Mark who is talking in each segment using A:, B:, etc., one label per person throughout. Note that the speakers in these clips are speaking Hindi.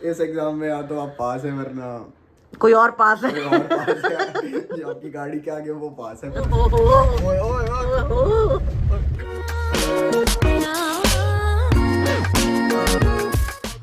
A: इस एग्जाम में या तो आप पास है वरना
B: कोई और पास है।
A: कोई और पास है। जो आपकी गाड़ी के आगे वो पास है। ओए ओए ओए।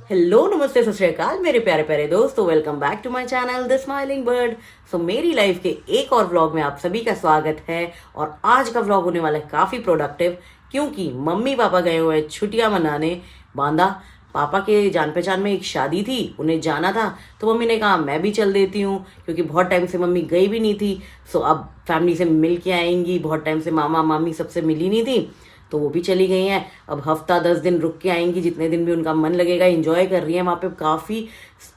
B: हेलो नमस्ते सत श्री अकाल मेरे प्यारे प्यारे दोस्तों, welcome back to my channel the smiling bird. So मेरी लाइफ के एक और व्लॉग में आप सभी का स्वागत है। और आज का व्लॉग होने वाला है काफ़ी प्रोडक्टिव, क्योंकि मम्मी पापा गए हुए हैं छुट्टियां मनाने बांदा। पापा के जान पहचान में एक शादी थी, उन्हें जाना था, तो मम्मी ने कहा मैं भी चल देती हूँ, क्योंकि बहुत टाइम से मम्मी गई भी नहीं थी। सो अब फैमिली से मिल के आएंगी, बहुत टाइम से मामा मामी सबसे मिली नहीं थी, तो वो भी चली गई हैं। अब हफ्ता 10 दिन रुक के आएंगी, जितने दिन भी उनका मन लगेगा। एंजॉय कर रही हैं वहाँ पे काफ़ी।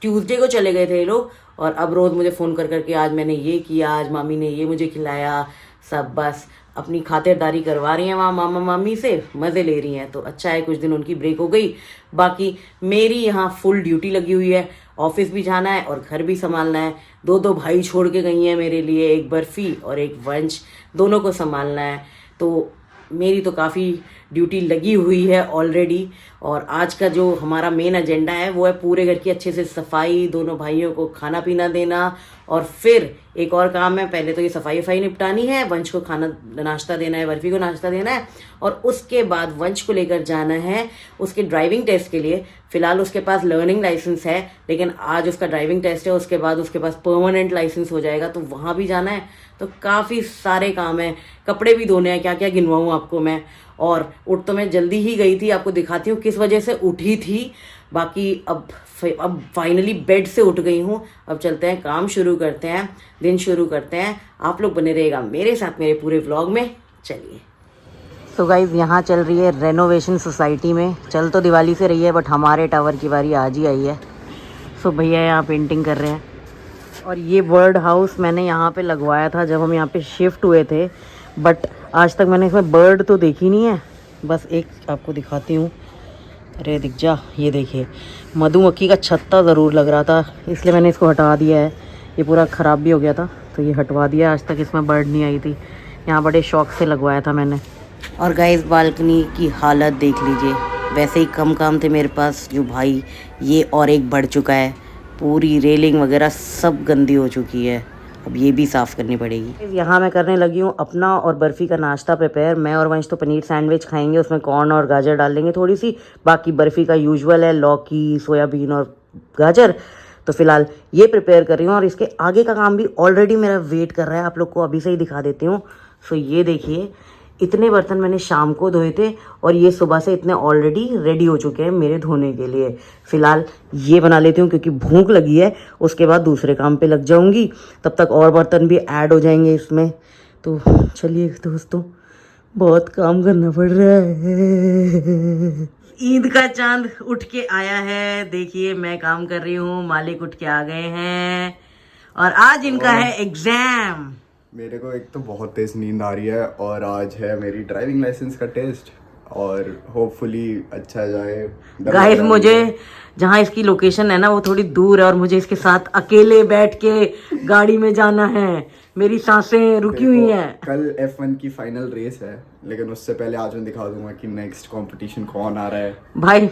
B: ट्यूसडे को चले गए थे ये लोग, और अब रोज़ मुझे फ़ोन कर करके आज मैंने ये किया, आज मामी ने ये मुझे खिलाया, सब बस अपनी खातिरदारी करवा रही हैं वहाँ मामा मामी से, मज़े ले रही हैं। तो अच्छा है, कुछ दिन उनकी ब्रेक हो गई। बाकी मेरी यहाँ फुल ड्यूटी लगी हुई है, ऑफिस भी जाना है और घर भी संभालना है। दो दो भाई छोड़ के गई हैं मेरे लिए, एक बर्फ़ी और एक वंश, दोनों को संभालना है। तो मेरी तो काफ़ी ड्यूटी लगी हुई है ऑलरेडी। और आज का जो हमारा मेन एजेंडा है वो है पूरे घर की अच्छे से सफाई, दोनों भाइयों को खाना पीना देना, और फिर एक और काम है, पहले तो ये सफाई वफाई निपटानी है, वंश को खाना नाश्ता देना है, बर्फी को नाश्ता देना है, और उसके बाद वंश को लेकर जाना है उसके ड्राइविंग टेस्ट के लिए। फ़िलहाल उसके पास लर्निंग लाइसेंस है, लेकिन आज उसका ड्राइविंग टेस्ट है, उसके बाद उसके पास परमानेंट लाइसेंस हो जाएगा, तो वहाँ भी जाना है। तो काफ़ी सारे काम हैं, कपड़े भी धोने हैं, क्या क्या गिनवाऊँ आपको मैं। और उठ तो मैं जल्दी ही गई थी, आपको दिखाती हूँ किस वजह से उठी थी। बाकी अब फाइनली बेड से उठ गई हूँ। अब चलते हैं, काम शुरू करते हैं, दिन शुरू करते हैं। आप लोग बने रहेगा मेरे साथ मेरे पूरे व्लॉग में। चलिए। तो गाइज यहाँ चल रही है रेनोवेशन सोसाइटी में, चल तो दिवाली से रही है, बट हमारे टावर की बारी आज ही आई है। सो भैया यहाँ पेंटिंग कर रहे हैं। और ये बर्ड हाउस मैंने यहाँ पे लगवाया था जब हम यहाँ पे शिफ्ट हुए थे, बट आज तक मैंने इसमें बर्ड तो देखी नहीं है। बस एक आपको दिखाती हूँ, अरे दिख जा, ये देखिए मधुमक्खी का छत्ता ज़रूर लग रहा था, इसलिए मैंने इसको हटा दिया है। ये पूरा ख़राब भी हो गया था, तो ये हटवा दिया। आज तक इसमें बर्ड नहीं आई थी, यहाँ बड़े शौक से लगवाया था मैंने। और गाइस बालकनी की हालत देख लीजिए, वैसे ही कम काम थे मेरे पास जो भाई, ये और एक बढ़ चुका है। पूरी रेलिंग वगैरह सब गंदी हो चुकी है, अब ये भी साफ़ करनी पड़ेगी। यहाँ मैं करने लगी हूँ अपना और बर्फ़ी का नाश्ता प्रिपेयर। मैं और वंश तो पनीर सैंडविच खाएंगे, उसमें कॉर्न और गाजर डाल देंगे थोड़ी सी। बाकी बर्फ़ी का यूजुअल है, लौकी, सोयाबीन और गाजर। तो फिलहाल ये प्रिपेयर कर रही हूँ, और इसके आगे का काम भी ऑलरेडी मेरा वेट कर रहा है, आप लोग को अभी से ही दिखा देती हूँ। सो ये देखिए, इतने बर्तन मैंने शाम को धोए थे, और ये सुबह से इतने ऑलरेडी रेडी हो चुके हैं मेरे धोने के लिए। फ़िलहाल ये बना लेती हूँ क्योंकि भूख लगी है, उसके बाद दूसरे काम पे लग जाऊँगी, तब तक और बर्तन भी ऐड हो जाएंगे इसमें। तो चलिए दोस्तों, बहुत काम करना पड़ रहा है। ईद का चांद उठ के आया है, देखिए मैं काम कर रही हूँ, मालिक उठ के आ गए हैं, और आज इनका है एग्ज़ाम।
A: मेरे को एक तो बहुत तेज नींद आ रही है, और आज है मेरी ड्राइविंग लाइसेंस का टेस्ट, और होपफुली अच्छा जाए।
B: गाइस मुझे जहाँ इसकी लोकेशन है ना वो थोड़ी दूर है, और मुझे इसके साथ अकेले बैठ के गाड़ी में जाना है, मेरी सांसें रुकी हुई हैं।
A: कल F1 की फाइनल रेस है, लेकिन उससे पहले आज मैं दिखा दूंगा कि नेक्स्ट कंपटीशन कौन आ रहा है।
B: भाई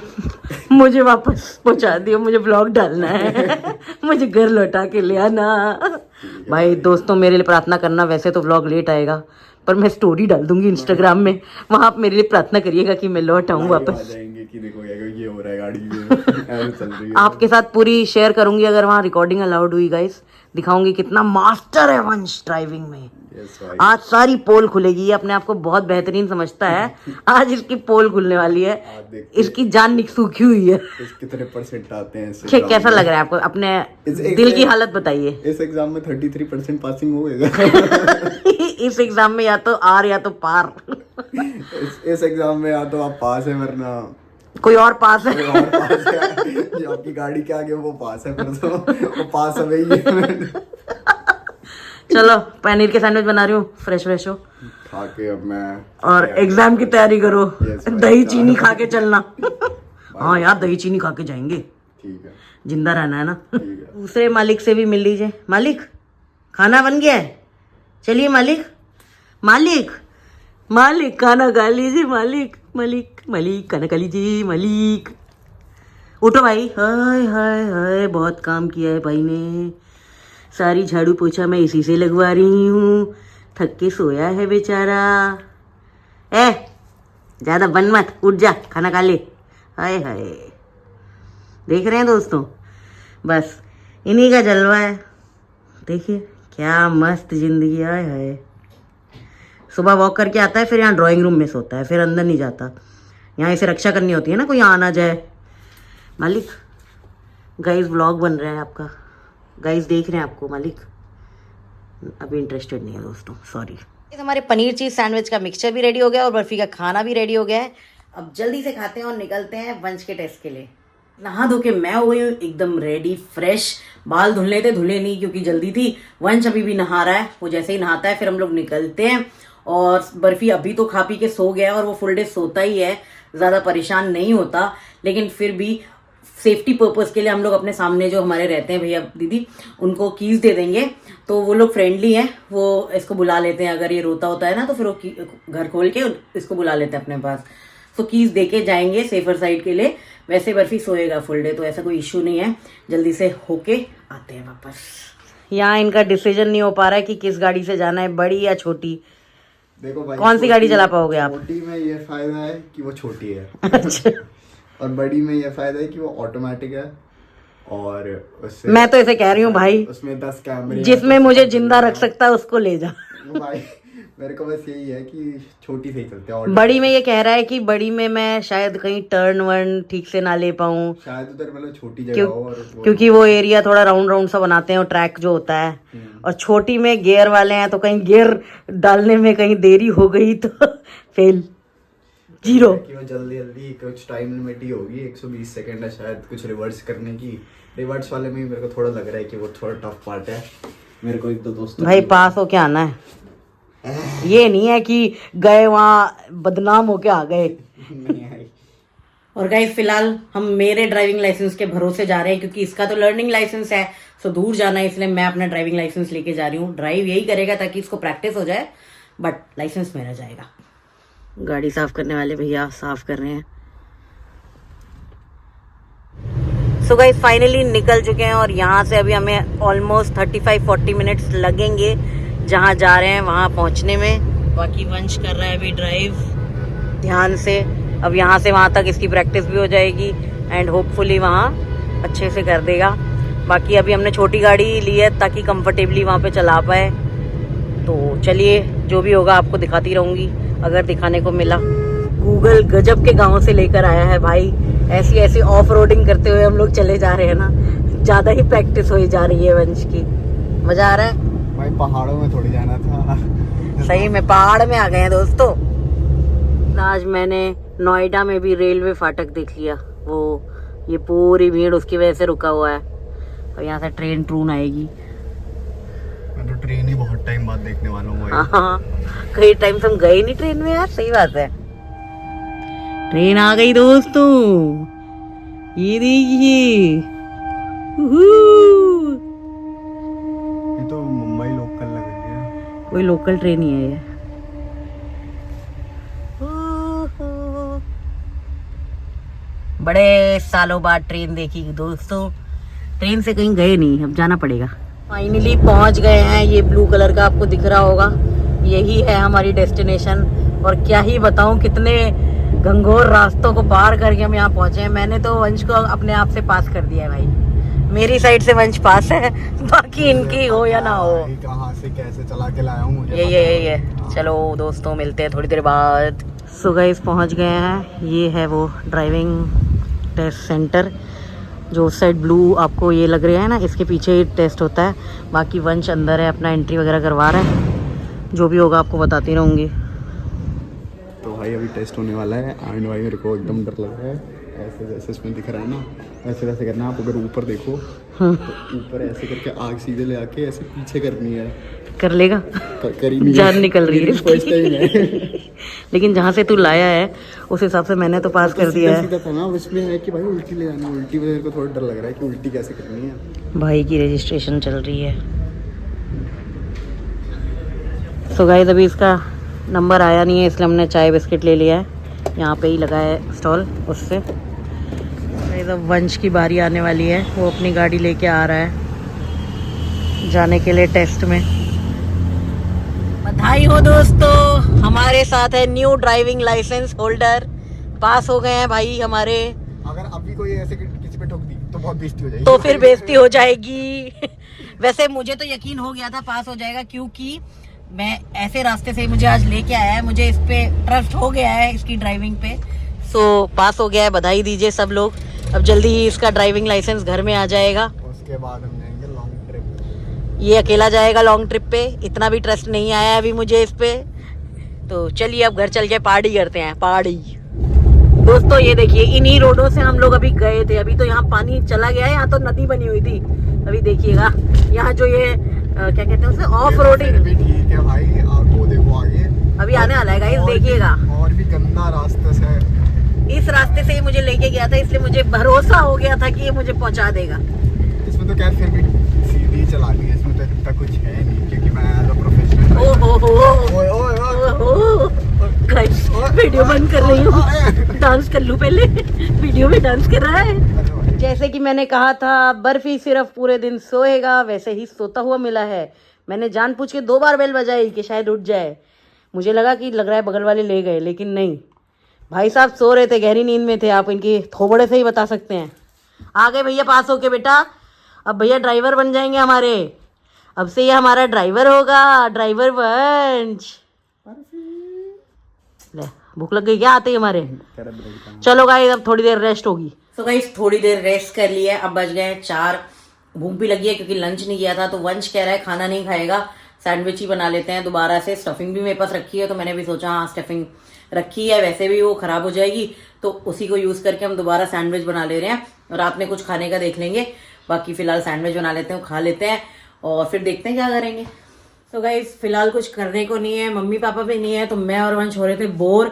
B: मुझे वापस पहुंचा दियो, मुझे ब्लॉग डालना है। मुझे घर लौटा के ले आना। भाई दोस्तों मेरे लिए प्रार्थना करना, वैसे तो व्लॉग लेट आएगा, पर मैं स्टोरी डाल दूंगी इंस्टाग्राम में, वहां आप मेरे लिए प्रार्थना करिएगा कि मैं लौट आऊँ वापस।
A: जाएंगे कि देखो ये हो रहा है, गाड़ी ऐसे चल रही है।
B: आपके साथ पूरी शेयर करूंगी अगर वहाँ रिकॉर्डिंग अलाउड हुई गाइस, दिखाऊंगी कितना मास्टर है वंश ड्राइविंग में। आज सारी पोल खुलेगी, ये अपने आप को बहुत बेहतरीन समझता है। आज इसकी पोल खुलने वाली है, इसकी जान सूखी हुई है।
A: कितने परसेंट आते हैं?
B: कैसा लग रहा है आपको? अपने दिल की हालत बताइए।
A: इस एग्जाम में 33% पासिंग होगा।
B: इस एग्जाम में या तो आर या तो पार।
A: इस एग्जाम में या तो आप पास है वरना
B: कोई और पास है।
A: कोई और पास है। जो आपकी गाड़ी के आगे वो पास है, फिर तो वो पास है भाई।
B: चलो पनीर के सैंडविच बना रही हूँ, फ्रेश फ्रेश हो
A: खा के अब मैं,
B: और एग्जाम की तैयारी करो। दही चीनी खा के चलना। हाँ यार, दही चीनी खा के जाएंगे,
A: ठीक है,
B: जिंदा रहना है ना। दूसरे मालिक से भी मिल लीजिए। मालिक खाना बन गया है, चलिए मालिक, मालिक मालिक खाना खा लीजिए। मालिक मालिक मालिक खाना खा लीजिए मालिक। उठो भाई। हाय हाय हाय, बहुत काम किया है भाई ने। सारी झाड़ू पोछा मैं इसी से लगवा रही हूँ। थक के सोया है बेचारा। ए ज्यादा बन मत, उठ जा, खाना खा ले। हाय हाय, देख रहे हैं दोस्तों, बस इन्हीं का जलवा है। देखिए क्या मस्त जिंदगी। आए है। सुबह वॉक करके आता है, फिर यहाँ ड्राइंग रूम में सोता है, फिर अंदर नहीं जाता। यहाँ इसे रक्षा करनी होती है ना, कोई आ ना जाए। मालिक, गाइस व्लॉग बन रहा है आपका, गाइस देख रहे हैं आपको। मालिक अभी इंटरेस्टेड नहीं है दोस्तों, सॉरी। हमारे पनीर चीज सैंडविच का मिक्सचर भी रेडी हो गया और बर्फी का खाना भी रेडी हो गया है। अब जल्दी से खाते हैं और निकलते हैं वंश के टेस्ट के लिए। नहा धो के मैं हो गई हूँ एकदम रेडी फ्रेश। बाल धुलने थे, धुले नहीं क्योंकि जल्दी थी। वंश अभी भी नहा रहा है, वो जैसे ही नहाता है फिर हम लोग निकलते हैं। और बर्फी अभी तो खा पी के सो गया है और वो फुल डे सोता ही है, ज़्यादा परेशान नहीं होता। लेकिन फिर भी सेफ्टी पर्पस के लिए हम लोग अपने सामने जो हमारे रहते हैं भैया दीदी, उनको कीज दे देंगे। तो वो लोग फ्रेंडली हैं, वो इसको बुला लेते हैं। अगर ये रोता होता है ना तो फिर वो घर खोल के इसको बुला लेते हैं अपने पास। तो कीज दे के जाएंगे सेफर साइड के लिए। वैसे बर्फी सोएगा फुल डे, तो ऐसा कोई इशू नहीं है। जल्दी से होके आते हैं वापस। यहाँ इनका डिसीजन नहीं हो पा रहा है कि किस गाड़ी से जाना है, बड़ी या छोटी।
A: देखो भाई,
B: कौन सी गाड़ी चला पाओगे आप?
A: छोटी में ये फायदा है कि वो छोटी है
B: अच्छा।
A: और बड़ी में ये फायदा है कि वो ऑटोमेटिक है। और उससे
B: मैं तो ऐसे कह रही हूँ भाई,
A: उसमें 10 कैमरे,
B: जिसमें मुझे जिंदा रख सकता है उसको ले जा।
A: भाई मेरे को बस यही है कि छोटी से ही चलते हैं।
B: बड़ी में ये कह रहा है कि बड़ी में मैं शायद कहीं टर्न वर्न ठीक से ना ले पाऊँ,
A: शायद उधर मतलब छोटी जगह हो और
B: क्योंकि वो एरिया थोड़ा राउंड राउंड सा बनाते हैं, और ट्रैक जो होता है। और छोटी में गियर वाले हैं, तो कहीं गियर डालने में कहीं देरी हो गई तो फेल, जीरो।
A: कि वो जल्दी जल्दी कुछ टाइम लिमिट ही होगी, 120 सेकंड है शायद कुछ रिवर्स करने की। रिवर्स वाले में मेरे को थोड़ा लग रहा है कि वो थोड़ा टफ पार्ट है। मेरे को एक दो दोस्तों
B: भाई पास होके आना है, ये नहीं है कि गए वहाँ बदनाम होके आ गए। और गाइस फिलहाल हम मेरे ड्राइविंग लाइसेंस के भरोसे जा रहे हैं, क्योंकि इसका तो लर्निंग लाइसेंस है, सो दूर जाना है, इसलिए मैं अपना ड्राइविंग लाइसेंस लेके जा रही हूँ। ड्राइव यही करेगा ताकि इसको प्रैक्टिस हो जाए, बट लाइसेंस मेरा जाएगा। गाड़ी साफ करने वाले भैया साफ कर रहे हैं। सो गाइस फाइनली निकल चुके हैं और यहाँ से अभी हमें ऑलमोस्ट 35-40 मिनट्स लगेंगे जहाँ जा रहे हैं वहाँ पहुँचने में। बाकी वंश कर रहा है अभी ड्राइव ध्यान से। अब यहाँ से वहाँ तक इसकी प्रैक्टिस भी हो जाएगी एंड होपफुली वहाँ अच्छे से कर देगा। बाकी अभी हमने छोटी गाड़ी ली है ताकि कंफर्टेबली वहाँ पे चला पाए। तो चलिए जो भी होगा आपको दिखाती रहूँगी अगर दिखाने को मिला। गूगल गजब के गाँव से लेकर आया है भाई। ऐसी ऐसी ऑफ रोडिंग करते हुए हम लोग चले जा रहे हैं ना, ज़्यादा ही प्रैक्टिस हो जा रही है वंश की। मज़ा आ रहा है
A: भाई, पहाड़ों में थोड़ी जाना था।
B: सही में पहाड़ में आ गए हैं दोस्तों। आज मैंने नोएडा में भी रेलवे फाटक देख लिया। वो ये पूरी भीड़ उसकी वजह से रुका हुआ है और यहाँ से ट्रेन ट्रून आएगी।
A: मैं तो ट्रेन ही बहुत टाइम बाद देखने वाला हूँ।
B: हाँ, कई टाइम से हम गए नहीं ट्रेन में यार, सही बात है। ट्रेन आ गई दोस्तों, ये देखिए।
A: ये तो मुंबई लोकल लग रही है।
B: कोई लोकल ट्रेन ही है ये। बड़े सालों बाद ट्रेन देखी दोस्तों। ट्रेन से कहीं गए नहीं, अब जाना पड़ेगा। फाइनली पहुंच गए हैं। ये ब्लू कलर का आपको दिख रहा होगा, यही है हमारी डेस्टिनेशन। और क्या ही बताऊं, कितने घंघोर रास्तों को पार करके हम यहाँ पहुंचे हैं। मैंने तो वंश को अपने आप से पास कर दिया है भाई। मेरी साइड से वंश पास है, बाकी इनकी हो या ना हो।
A: कहाँ से कैसे चला के लाया हूँ मुझे
B: ये चलो दोस्तों मिलते हैं थोड़ी देर बाद। सो गाइस पहुंच गए हैं। ये है वो ड्राइविंग टेस्ट सेंटर जो उस साइड ब्लू आपको ये लग रहा है ना, इसके पीछे ही टेस्ट होता है। बाकी वंश अंदर है, अपना एंट्री वगैरह करवा रहा है। जो भी होगा आपको बताती रहूँगी।
A: तो भाई अभी टेस्ट होने वाला है एंड भाई मेरे को एकदम डर लग रहा है। ऐसे जैसे इसमें दिख रहा है ना, ऐसे वैसे करना है। आप अगर ऊपर देखो तो ऊपर ऐसे करके आग सीधे ले आके ऐसे पीछे करनी है।
B: कर लेगा,
A: कर ही नहीं,
B: जान निकल रही है
A: फर्स्ट टाइम है।
B: लेकिन जहाँ से तू लाया है उस हिसाब से मैंने तो पास कर दिया है।
A: सीधा था ना, उसमें है कि भाई उल्टी ले जाना। उल्टी में मेरे को थोड़ा डर लग रहा है कि उल्टी कैसे करनी है।
B: भाई की रजिस्ट्रेशन चल रही है। सो गाइस अभी इसका नंबर आया नहीं है, इसलिए हमने चाय बिस्किट ले लिया है। यहाँ पे ही लगा है स्टॉल उससे। गाइस अब वंश की बारी आने वाली है, वो अपनी गाड़ी लेके आ रहा है जाने के लिए टेस्ट में। बधाई हो दोस्तों, हमारे साथ है न्यू ड्राइविंग लाइसेंस होल्डर, पास हो गए हैं भाई हमारे।
A: अगर अभी कोई ऐसे किसी पे ठोक दी तो बहुत बेइज्जती हो जाएगी।
B: तो फिर बेइज्जती हो जाएगी। वैसे मुझे तो यकीन हो गया था पास हो जाएगा, क्योंकि मैं ऐसे रास्ते से मुझे आज लेके आया है, मुझे इस पे ट्रस्ट हो गया है इसकी ड्राइविंग पे। सो पास हो गया है, बधाई दीजिए सब लोग। अब जल्दी ही इसका ड्राइविंग लाइसेंस घर में आ जाएगा।
A: उसके बाद हम जाएंगे लॉन्ग ट्रिप।
B: ये अकेला जाएगा लॉन्ग ट्रिप पे, इतना भी ट्रस्ट नहीं आया अभी मुझे इस पे। तो चलिए अब घर चल के पार्टी करते हैं, पार्टी। दोस्तों ये देखिए, इन्हीं रोडों से हम लोग अभी गए थे। अभी तो यहाँ पानी चला गया है, यहाँ तो नदी बनी हुई थी। अभी देखिएगा यहाँ जो ये क्या कहते हैं उसे, ऑफ रोडिंग
A: भी ठीक है भाई। आपको देखो आगे
B: अभी आने वाला है गाइस, देखिएगा।
A: और भी गंदा रास्ता से,
B: इस रास्ते से ही मुझे लेके गया था, इसलिए मुझे भरोसा हो गया था कि ये मुझे पहुंचा देगा।
A: इसमें तो क्या फिर भी सीधी चलानी है, इसमें तो इतना कुछ है नहीं, क्योंकि मैं as a professional.
B: Guys video बंद कर रही हूँ, डांस कर लूं पहले। वीडियो में डांस कर रहा है। जैसे कि मैंने कहा था, बर्फी सिर्फ पूरे दिन सोएगा, वैसे ही सोता हुआ मिला है। मैंने जानबूझ के 2 बार बेल बजाई कि शायद उठ जाए। मुझे लगा कि लग रहा है बगल वाले ले गए, लेकिन नहीं, भाई साहब सो रहे थे, गहरी नींद में थे। आप इनकी थोबड़े से ही बता सकते हैं। आ गए भैया पास होके बेटा, अब भैया ड्राइवर बन जाएंगे हमारे। अब से ये हमारा ड्राइवर होगा, ड्राइवर वंश। ले भूख लग गई क्या आते ही हमारे। चलो गाइस अब थोड़ी देर रेस्ट होगी। तो गाइस थोड़ी देर रेस्ट कर लिया है, अब बज गए 4। भूख भी लगी है क्योंकि लंच नहीं किया था। तो वंश कह रहा है खाना नहीं खाएगा, सैंडविच ही बना लेते हैं दोबारा से। स्टफिंग भी मेरे पास रखी है, तो मैंने भी सोचा हाँ स्टफिंग रखी है, वैसे भी वो खराब हो जाएगी, तो उसी को यूज करके हम दोबारा सैंडविच बना ले रहे हैं। और रात में कुछ खाने का देख लेंगे, बाकी फिलहाल सैंडविच बना लेते हैं, खा लेते हैं और फिर देखते हैं क्या करेंगे। तो गाइस फिलहाल कुछ करने को नहीं है, मम्मी पापा भी नहीं है, तो मैं और वंश हो रहे थे बोर।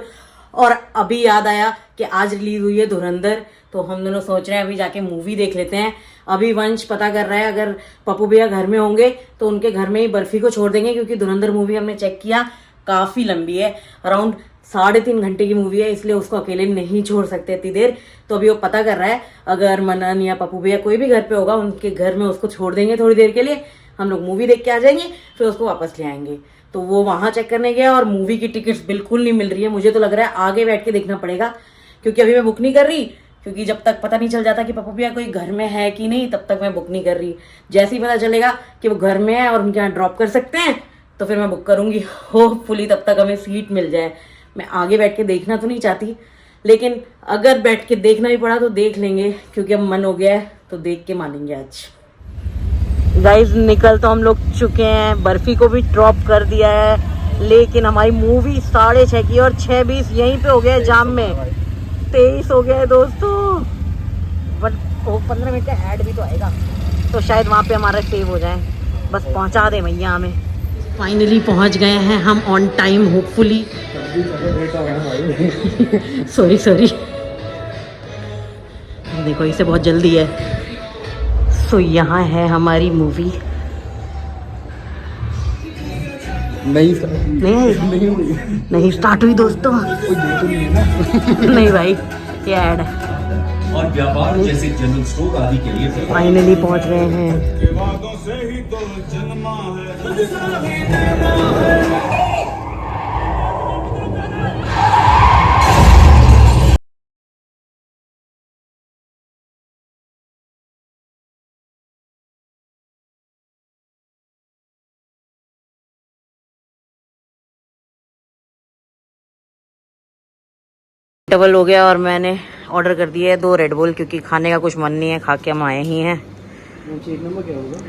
B: और अभी याद आया कि आज रिलीज हुई है धुरंधर, तो हम दोनों सोच रहे हैं अभी जाके मूवी देख लेते हैं। अभी वंश पता कर रहा है, अगर पप्पू भैया घर में होंगे तो उनके घर में ही बर्फी को छोड़ देंगे, क्योंकि धुरंधर मूवी हमने चेक किया काफी लंबी है, अराउंड 3.5 घंटे की मूवी है, इसलिए उसको अकेले नहीं छोड़ सकते इतनी देर। तो अभी वो पता कर रहा है, अगर मनन या पप्पू भैया कोई भी घर पे होगा, उनके घर में उसको छोड़ देंगे थोड़ी देर के लिए, हम लोग मूवी देख के आ जाएंगे, फिर उसको वापस ले आएंगे। तो वो वहां चेक करने गया और मूवी की टिकट्स बिल्कुल नहीं मिल रही है। मुझे तो लग रहा है आगे बैठ के देखना पड़ेगा, क्योंकि अभी मैं बुक नहीं कर रही, क्योंकि जब तक पता नहीं चल जाता कि पप्पू भैया कोई घर में है कि नहीं, तब तक मैं बुक नहीं कर रही। जैसे ही पता चलेगा कि वो घर में है और उनके यहाँ ड्रॉप कर सकते हैं, तो फिर मैं बुक करूंगी। होपफुली तब तक हमें सीट मिल जाए। मैं आगे बैठ के देखना तो नहीं चाहती, लेकिन अगर बैठ के देखना ही पड़ा तो देख लेंगे, क्योंकि अब मन हो गया है तो देख के मानेंगे आज। गाइस निकल तो हम लोग चुके हैं, बर्फी को भी ड्रॉप कर दिया है, लेकिन हमारी मूवी 6:30 की और 6:20 यहीं पे हो गया है जाम में। 23 हो गया है दोस्तों, बट 15 मिनट का ऐड भी तो आएगा, तो शायद वहाँ पे हमारा सेव हो जाए। बस पहुँचा दे भैया हमें। फाइनली पहुँच गए हैं हम ऑन टाइम, होपफुली। सॉरी देखो इसे बहुत जल्दी है। सो यहाँ है हमारी मूवी। नहीं स्टार्ट हुई दोस्तों। नहीं भाई ये ऐड है।
C: और व्यापार जैसे जनरल स्टोर आदि के लिए
B: फाइनली पहुंच गए हैं। डबल हो गया और मैंने ऑर्डर कर दिया है 2 रेड बुल, क्योंकि खाने का कुछ मन नहीं है, खा के हम आए ही हैं। सीट नंबर क्या होगा?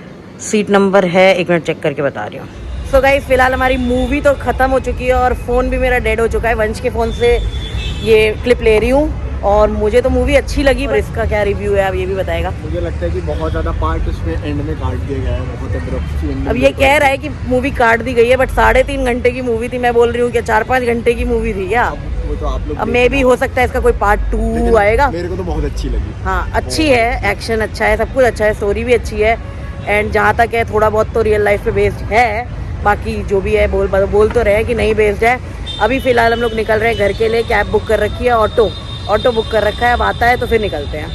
B: सीट नंबर है, 1 मिनट चेक करके बता रही हूँ। सो गाइस फिलहाल हमारी मूवी तो खत्म हो चुकी है और फ़ोन भी मेरा डेड हो चुका है। वंश के फ़ोन से ये क्लिप ले रही हूँ और मुझे तो मूवी अच्छी लगी, पर इसका क्या रिव्यू है अब ये भी बताएगा।
A: मुझे लगता है कि बहुत ज़्यादा पार्ट उसमें एंड में काट दिया गया है, बहुत
B: अब ये कह रहा है कि मूवी काट दी गई है, बट 3.5 घंटे की मूवी थी। मैं बोल रही हूँ कि 4-5 घंटे की मूवी थी क्या?
A: वो तो आप लोग
B: अब मे भी हो सकता है इसका कोई पार्ट 2 आएगा।
A: मेरे को तो बहुत अच्छी लगी।
B: हाँ अच्छी है, एक्शन अच्छा है, सब कुछ अच्छा है, स्टोरी भी अच्छी है, एंड जहाँ तक है थोड़ा बहुत तो रियल लाइफ पे बेस्ड है। बाकी जो भी है बोल तो रहे हैं कि नहीं बेस्ड है। अभी फ़िलहाल हम लोग निकल रहे हैं घर के लिए, कैब बुक कर रखी है, ऑटो बुक कर रखा है, अब आता है तो फिर निकलते हैं।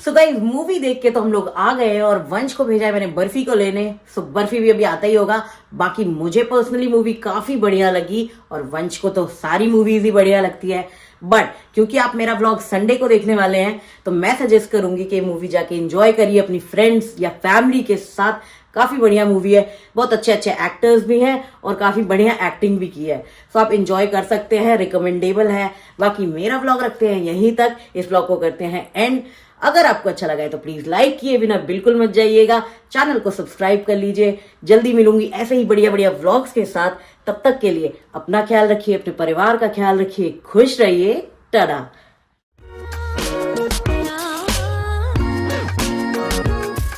B: सो गाइस मूवी देख के तो हम लोग आ गए और वंश को भेजा है मैंने बर्फी को लेने। सो बर्फी भी अभी आता ही होगा। बाकी मुझे पर्सनली मूवी काफी बढ़िया लगी और वंश को तो सारी मूवीज ही बढ़िया लगती है। बट क्योंकि आप मेरा व्लॉग संडे को देखने वाले हैं तो मैं सजेस्ट करूंगी कि मूवी जाके एंजॉय करिए अपनी फ्रेंड्स या फैमिली के साथ। काफी बढ़िया मूवी है, बहुत अच्छे अच्छे एक्टर्स भी हैं और काफी बढ़िया एक्टिंग भी की है। सो आप एंजॉय कर सकते हैं, रिकमेंडेबल है। बाकी मेरा व्लॉग रखते हैं यहीं तक, इस व्लॉग को करते हैं एंड। अगर आपको अच्छा लगा है तो प्लीज लाइक किए बिना बिल्कुल मत जाइएगा, चैनल को सब्सक्राइब कर लीजिए। जल्दी मिलूंगी ऐसे ही बढ़िया बढ़िया व्लॉग्स के साथ। तब तक के लिए अपना ख्याल रखिए, अपने परिवार का ख्याल रखिए, खुश रहिए। टाटा।